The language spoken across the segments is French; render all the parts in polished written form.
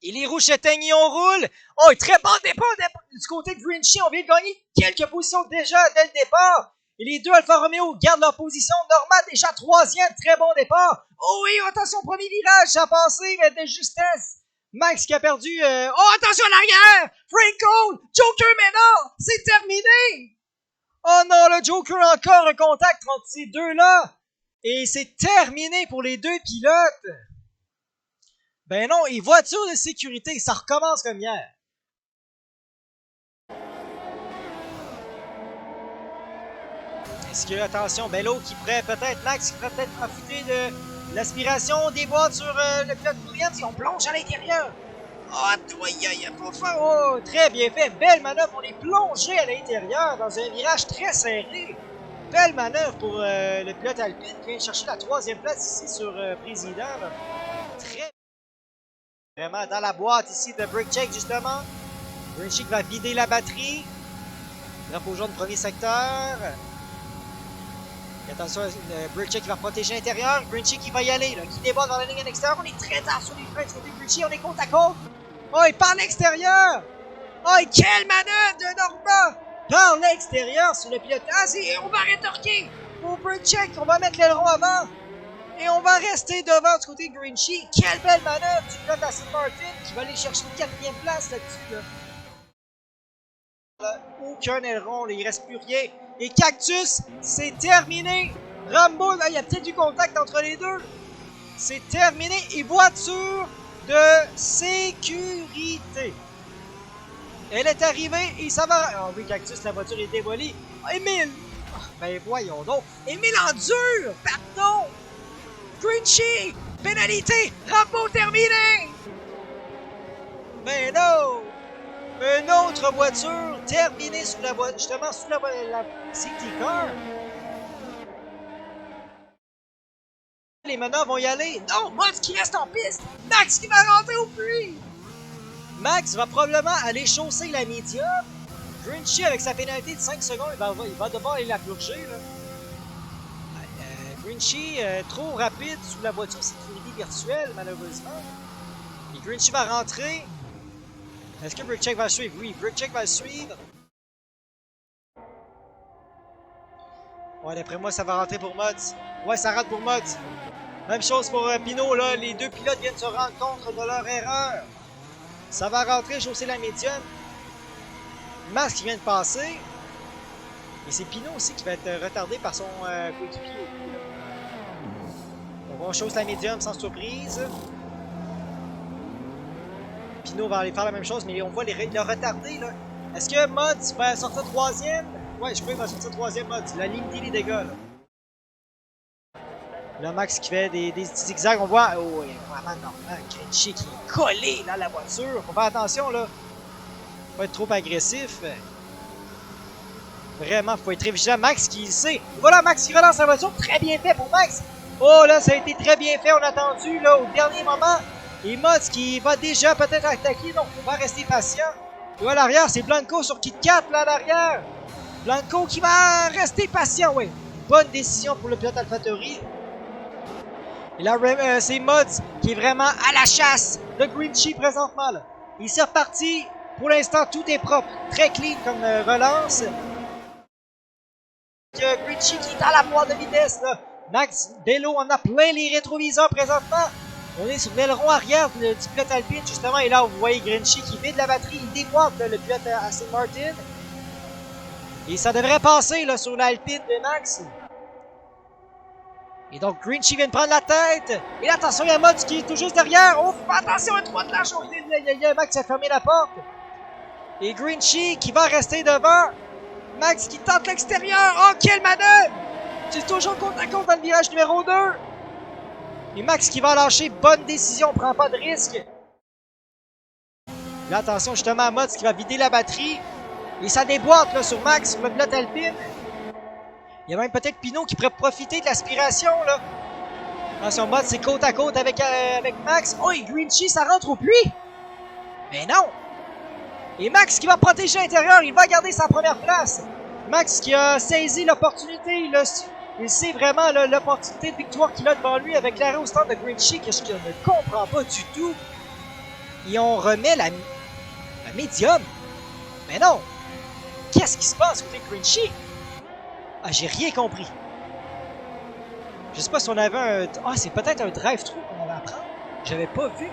Et les rouges s'éteignent et on roule. Oh, très bon départ du côté de Grinchy. On vient de gagner quelques positions déjà dès le départ. Et les deux Alfa Romeo gardent leur position. Normal déjà troisième, très bon départ. Oh oui, attention, premier virage, ça a passé, mais de justesse. Max qui a perdu... Oh, attention à l'arrière! Frank Cole! Joker maintenant! C'est terminé! Oh non, le Joker encore un contact entre ces deux-là. Et c'est terminé pour les deux pilotes. Ben non, et voiture de sécurité, ça recommence comme hier. Est-ce que, attention, Bello qui pourrait peut-être, Max qui pourrait peut-être profiter de l'aspiration des boîtes sur le pilote Williams, on plonge à l'intérieur. Oh, toi, il a pas fait. Oh, très bien fait, belle manœuvre, on est plongé à l'intérieur dans un virage très serré. Belle manœuvre pour le pilote Alpine qui vient chercher la troisième place ici sur Président. Là. Très vraiment dans la boîte ici de Brake Check justement. Grinchy va vider la batterie. Drapeau jaune premier secteur. Et attention, Brake Check va protéger l'intérieur. Grinchy qui va y aller, là, qui débat dans la ligne à l'extérieur. On est très tard sur les freins du côté de Grinchy. On est côte à côte. Oh, et par l'extérieur. Oh, et quelle manœuvre de Norma. Par l'extérieur sur le pilote. Ah, on va rétorquer. Au Brake Check, on va mettre l'aileron avant. Et on va rester devant du côté de Grinchy. Quelle belle manœuvre du pilote Aston Martin qui va aller chercher une quatrième place là-dessus. Là. Aucun aileron, là, il ne reste plus rien. Et Cactus, c'est terminé. Rambo, là, il y a peut-être du contact entre les deux. C'est terminé. Et voiture de sécurité. Elle est arrivée et ça va... Ah oui, Cactus, la voiture est démolie. Émile! Ben voyons donc. Émile en dur! Pardon! Grinchy! Pénalité! Rambo terminé! Ben non! Une autre voiture terminée sous la voiture, justement sous la safety car. Les manœuvres vont y aller. Non! Max qui reste en piste! Max qui va rentrer au puits! Max va probablement aller chausser la médium. Grinchy, avec sa pénalité de 5 secondes, il va devoir aller la purger. Là. Grinchy, trop rapide sous la voiture sécurité virtuelle, malheureusement. Et Grinchy va rentrer. Est-ce que Brake Check va le suivre? Oui, Brake Check va le suivre. Ouais, d'après moi, ça va rentrer pour Mods. Ouais, ça rentre pour Mods. Même chose pour Pinot, là. Les deux pilotes viennent se rendre compte de leur erreur. Ça va rentrer, chausser la médium. Max qui vient de passer. Et c'est Pinot aussi qui va être retardé par son coéquipier. Donc on chausse la médium sans surprise. Pinot va aller faire la même chose, mais on voit le retarder. Là. Est-ce que Mods va sortir troisième? Ouais, je crois qu'il va sortir troisième Mods. La ligne dit les dégâts. Là. Là, Max qui fait des zigzags, on voit. Oh, vraiment normal. Grinchy qui est collé dans la voiture. Faut faire attention là. Faut pas être trop agressif. Vraiment, faut être très vigilant. Max qui le sait. Voilà, Max qui relance la voiture. Très bien fait pour Max. Oh là, ça a été très bien fait. On a attendu là au dernier moment. Et Mods qui va déjà peut-être attaquer, donc on va rester patient. Et à l'arrière, c'est Blanco sur Kit Kat là à l'arrière. Blanco qui va rester patient, oui. Bonne décision pour le pilote AlphaTauri. Et là, c'est Mods qui est vraiment à la chasse de Grinchy présentement. Là. Il s'est reparti. Pour l'instant, tout est propre. Très clean comme relance. Grinchy qui est à la boîte de vitesse. Là. Max Bello en a plein les rétroviseurs présentement. On est sur l'aileron arrière du pilote Alpine, justement. Et là, vous voyez Grinchy qui vide la batterie. Il déboîte le pilote Aston Martin. Et ça devrait passer là, sur l'Alpine de Max. Et donc, Grinchy vient de prendre la tête. Et là, attention, il y a Mods qui est tout juste derrière. Oh, attention, un 3 de la chose. Max a fermé la porte. Et Grinchy qui va rester devant. Max qui tente l'extérieur. Oh, quelle manœuvre! C'est toujours côte à côte dans le virage numéro 2. Et Max qui va lâcher. Bonne décision, prend pas de risque. Là, attention justement à Mods qui va vider la batterie. Et ça déboîte là, sur Max, sur le pilote Alpine. Il y a même peut-être Pinot qui pourrait profiter de l'aspiration. Là. Attention, Mods, c'est côte à côte avec Max. Oh, et Grinchy, ça rentre au puits. Mais non. Et Max qui va protéger l'intérieur, il va garder sa première place. Max qui a saisi l'opportunité, il sait vraiment l'opportunité de victoire qu'il a devant lui avec l'arrêt au stand de Grinchy, que je ne comprends pas du tout. Et on remet la médium. Mais non! Qu'est-ce qui se passe côté Grinchy? Ah, j'ai rien compris. Je sais pas si on avait un... Ah, c'est peut-être un drive-thru qu'on avait à prendre. J'avais pas vu.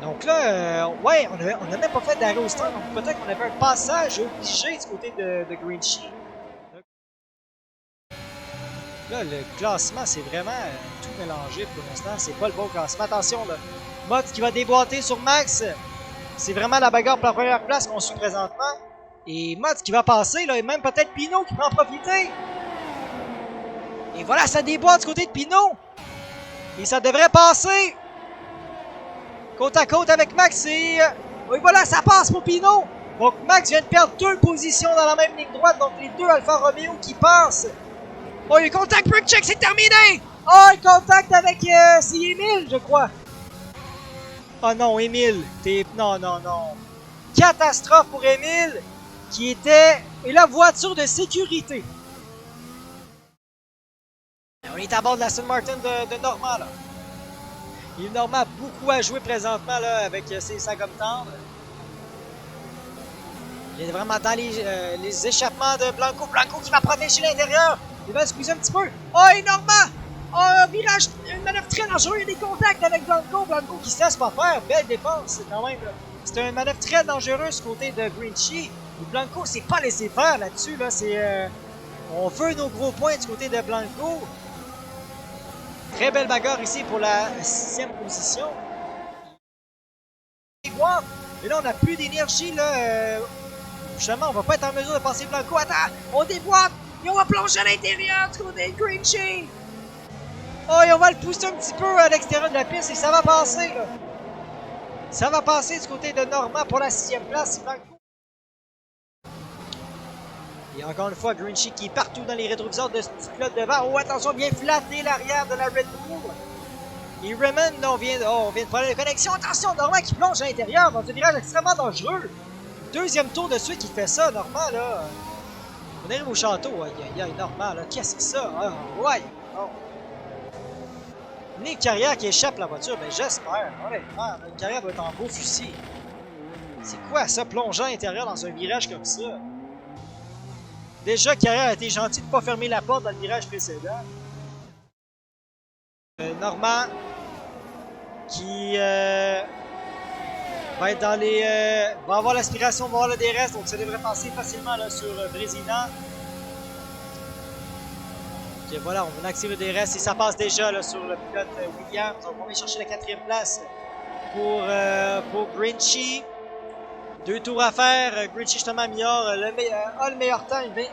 Donc là, ouais, on a même pas fait d'arrêt au stand, donc peut-être qu'on avait un passage obligé du côté de Grinchy. Là, le classement, c'est vraiment tout mélangé pour l'instant. C'est pas le bon classement. Attention, là. Mods qui va déboîter sur Max. C'est vraiment la bagarre pour la première place qu'on suit présentement. Et Mods qui va passer, là, et même peut-être Pinot qui va en profiter. Et voilà, ça déboîte du côté de Pinot. Et ça devrait passer. Côte à côte avec Max et... oui, voilà, ça passe pour Pinot. Donc Max vient de perdre 2 positions dans la même ligne droite. Donc les 2 Alfa Romeo qui passent. Oh, il contact Brake Check, c'est terminé! Oh, il contact avec... c'est Émile, je crois. Oh non, Émile, t'es... Non, non, non. Catastrophe pour Émile, qui était... Et la voiture de sécurité. On est à bord de la Aston Martin de Normand, là. Il Normand a beaucoup à jouer présentement, là, avec sa gomme tendre. Il est vraiment dans les échappements de Blanco. Blanco qui va protéger l'intérieur. Il va se pousser un petit peu. Oh, Normand! Oh, un virage, une manœuvre très dangereuse. Il y a des contacts avec Blanco. Blanco qui se laisse pas faire. Belle défense, quand même. C'est une manœuvre très dangereuse côté de Grinchy. Et Blanco s'est pas laissé faire là-dessus. Là. On veut nos gros points du côté de Blanco. Très belle bagarre ici pour la 6e position. Et là, on n'a plus d'énergie. Là. Justement, on va pas être en mesure de passer Blanco. Attends, on déboîte. Et on va plonger à l'intérieur du côté de Grinchy. Oh, et on va le pousser un petit peu à l'extérieur de la piste et ça va passer, là. Ça va passer du côté de Normand pour la 6e place. Et encore une fois, Grinchy qui est partout dans les rétroviseurs de ce petit pilote devant. Oh, attention, bien flatter l'arrière de la Red Bull. Et Raymond, on vient de prendre la connexion. Attention, Normand qui plonge à l'intérieur dans un virage extrêmement dangereux. 2e tour de suite, il fait ça, Normand, là. On arrive au château. Aïe, aïe, aïe, Normand, là. Qu'est-ce que c'est ça? Ah, ouais. Oh. Une carrière qui échappe la voiture, ben j'espère. Honnêtement, une carrière doit être en beau fusil. C'est quoi ça, plongeant à l'intérieur dans un virage comme ça? Déjà, Carrière a été gentil de ne pas fermer la porte dans le virage précédent. Normand qui va être dans les... va avoir l'aspiration, va avoir le DRS, donc ça devrait passer facilement là, sur Brésina. Ok, voilà, on active le DRS et ça passe déjà là, sur le pilote Williams. Donc on va chercher la 4e place pour Grinchy. 2 tours à faire. Grinchy justement a le meilleur temps, une 21:41.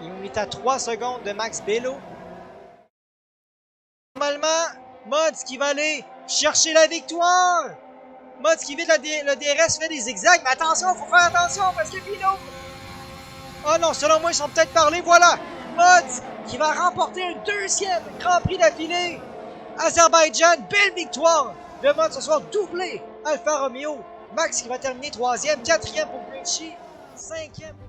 Et on est à 3 secondes de Max Bello. Normalement, Mods qui va aller chercher la victoire. Mods qui vide le DRS, fait des zigzags. Mais attention, il faut faire attention parce que Pinot... Oh non, selon moi, ils sont peut-être parlé. Voilà, Mods qui va remporter un 2e Grand Prix d'affilée. Azerbaïdjan, belle victoire. Le Mods ce soir doublé. Alfa Romeo. Max qui va terminer 3e, 4e pour Grinchy, 5e pour...